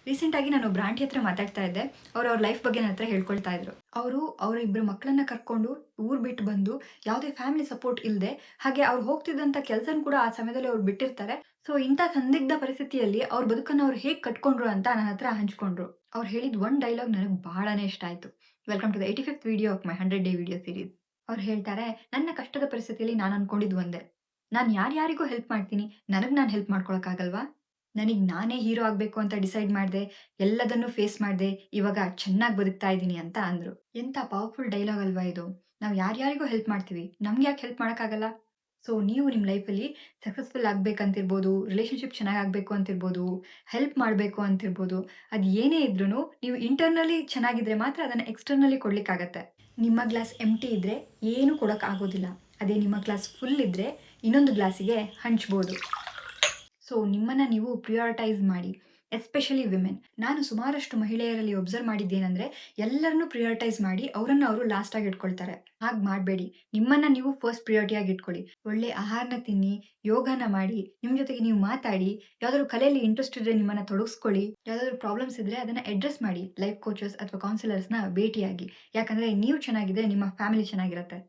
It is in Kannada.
ರೀಸೆಂಟ್ ಆಗಿ ನಾನು ಒಬ್ರು ಆಂಟಿ ಹತ್ರ ಮಾತಾಡ್ತಾ ಇದ್ದೆ. ಅವ್ರ ಲೈಫ್ ಬಗ್ಗೆ ನನ್ನ ಹತ್ರ ಹೇಳ್ಕೊಳ್ತಾ ಇದ್ರು. ಅವ್ರ ಇಬ್ರು ಮಕ್ಕಳನ್ನ ಕರ್ಕೊಂಡು ಊರ್ ಬಿಟ್ಟು ಬಂದು ಯಾವುದೇ ಫ್ಯಾಮಿಲಿ ಸಪೋರ್ಟ್ ಇಲ್ಲದೆ, ಹಾಗೆ ಅವ್ರು ಹೋಗ್ತಿದ್ದಂತ ಕೆಲಸನ ಕೂಡ ಆ ಸಮಯದಲ್ಲಿ ಅವ್ರು ಬಿಟ್ಟಿರ್ತಾರೆ. ಸೊ ಇಂಥ ಸಂದಿಗ್ಧ ಪರಿಸ್ಥಿತಿಯಲ್ಲಿ ಅವ್ರ ಬದುಕನ್ನ ಅವ್ರು ಹೇಗೆ ಕಟ್ಕೊಂಡ್ರು ಅಂತ ನನ್ನ ಹತ್ರ ಹಂಚ್ಕೊಂಡ್ರು. ಅವ್ರು ಹೇಳಿದ ಒಂದು ಡೈಲಾಗ್ ನನಗೆ ಬಹಳನೇ ಇಷ್ಟ ಆಯ್ತು. Welcome to the 85th video of my 100 day video series. ಅವ್ರು ಹೇಳ್ತಾರೆ, ನನ್ನ ಕಷ್ಟದ ಪರಿಸ್ಥಿತಿಯಲ್ಲಿ ನಾನು ಅನ್ಕೊಂಡಿದ್ದು ಒಂದೇ. ನಾನು ಯಾರ್ಯಾರಿಗೂ ಹೆಲ್ಪ್ ಮಾಡ್ತೀನಿ, ನನಗ್ ನಾನು ಹೆಲ್ಪ್ ಮಾಡ್ಕೊಳಕ್ಕಾಗಲ್ವಾ? ನನಗ್ ನಾನೇ ಹೀರೋ ಆಗ್ಬೇಕು ಅಂತ ಡಿಸೈಡ್ ಮಾಡ್ದೆ. ಎಲ್ಲದನ್ನೂ ಫೇಸ್ ಮಾಡ್ದೆ. ಇವಾಗ ಚೆನ್ನಾಗಿ ಬದುಕ್ತಾ ಇದ್ದೀನಿ ಅಂತ ಅಂದ್ರು. ಎಂತ ಪವರ್‌ಫುಲ್ ಡೈಲಾಗ್ ಅಲ್ವಾ ಇದು. ನಾವು ಯಾರ್ಯಾರಿಗೋ ಹೆಲ್ಪ್ ಮಾಡ್ತೀವಿ. ನಮ್ಗೆ ಯಾಕೆ ಹೆಲ್ಪ್ ಮಾಡಕ್ಕಾಗಲ್ಲ? ಸೊ ನೀವು ನಿಮ್ಮ ಲೈಫಲ್ಲಿ ಸಕ್ಸಸ್‌ಫುಲ್ ಆಗ್ಬೇಕಂತಿರ್ಬೋದು, ರಿಲೇಶನ್‌ಶಿಪ್ ಚೆನ್ನಾಗಾಗ್ಬೇಕು ಅಂತಿರ್ಬೋದು, ಹೆಲ್ಪ್ ಮಾಡ್ಬೇಕು ಅಂತಿರ್ಬೋದು. ಅದ್ ಏನೇ ಇದ್ರೂನು ನೀವು ಇಂಟರ್ನಲಿ ಚೆನ್ನಾಗಿದ್ರೆ ಮಾತ್ರ ಅದನ್ನ ಎಕ್ಸ್ಟರ್ನಲಿ ಕೊಡ್ಲಿಕ್ಕಾಗತ್ತೆ. ನಿಮ್ಮ ಗ್ಲಾಸ್ ಎಂಪ್ಟಿ ಇದ್ರೆ ಏನು ಕೊಡಕ್ ಆಗೋದಿಲ್ಲ. ಅದೇ ನಿಮ್ಮ ಗ್ಲಾಸ್ ಫುಲ್ ಇದ್ರೆ ಇನ್ನೊಂದು ಗ್ಲಾಸಿಗೆ ಹಂಚ್ಬೋದು. ಸೊ ನಿಮ್ಮನ್ನ ನೀವು ಪ್ರಿಯಾರಿಟೈಸ್ ಮಾಡಿ. Especially women. ನಾನು ಸುಮಾರಷ್ಟು ಮಹಿಳೆಯರಲ್ಲಿ ಒಬ್ಸರ್ವ್ ಮಾಡಿದ್ದೇನೆಂದ್ರೆ, ಎಲ್ಲರನ್ನೂ ಪ್ರಿಯಾರಿಟೈಸ್ ಮಾಡಿ ಅವರನ್ನ ಅವರು ಲಾಸ್ಟ್ ಆಗಿ ಇಟ್ಕೊಳ್ತಾರೆ. ಹಾಗೆ ಮಾಡಬೇಡಿ. ನಿಮ್ಮನ್ನ ನೀವು ಫಸ್ಟ್ ಪ್ರಿಯಾರಿಟಿ ಆಗಿ ಇಟ್ಕೊಳ್ಳಿ. ಒಳ್ಳೆ ಆಹಾರನ ತಿನ್ನಿ, ಯೋಗನ ಮಾಡಿ, ನಿಮ್ಮ ಜೊತೆಗೆ ನೀವು ಮಾತಾಡಿ, ಯಾವ್ದಾದ್ರು ಕಲೆಯಲ್ಲಿ ಇಂಟ್ರೆಸ್ಟ್ ಇದ್ರೆ ನಿಮ್ಮನ್ನ ತೊಡಗಿಸ್ಕೊಳ್ಳಿ. ಯಾವ್ದಾದ್ರು ಪ್ರಾಬ್ಲಮ್ಸ್ ಇದ್ರೆ ಅದನ್ನ ಅಡ್ರೆಸ್ ಮಾಡಿ. ಲೈಫ್ ಕೋಚಸ್ ಅಥವಾ ಕೌನ್ಸಿಲರ್ಸ್‌ನ ಭೇಟಿಯಾಗಿ. ಯಾಕಂದ್ರೆ ನೀವು ಚೆನ್ನಾಗಿದ್ರೆ ನಿಮ್ಮ ಫ್ಯಾಮಿಲಿ ಚೆನ್ನಾಗಿರುತ್ತೆ.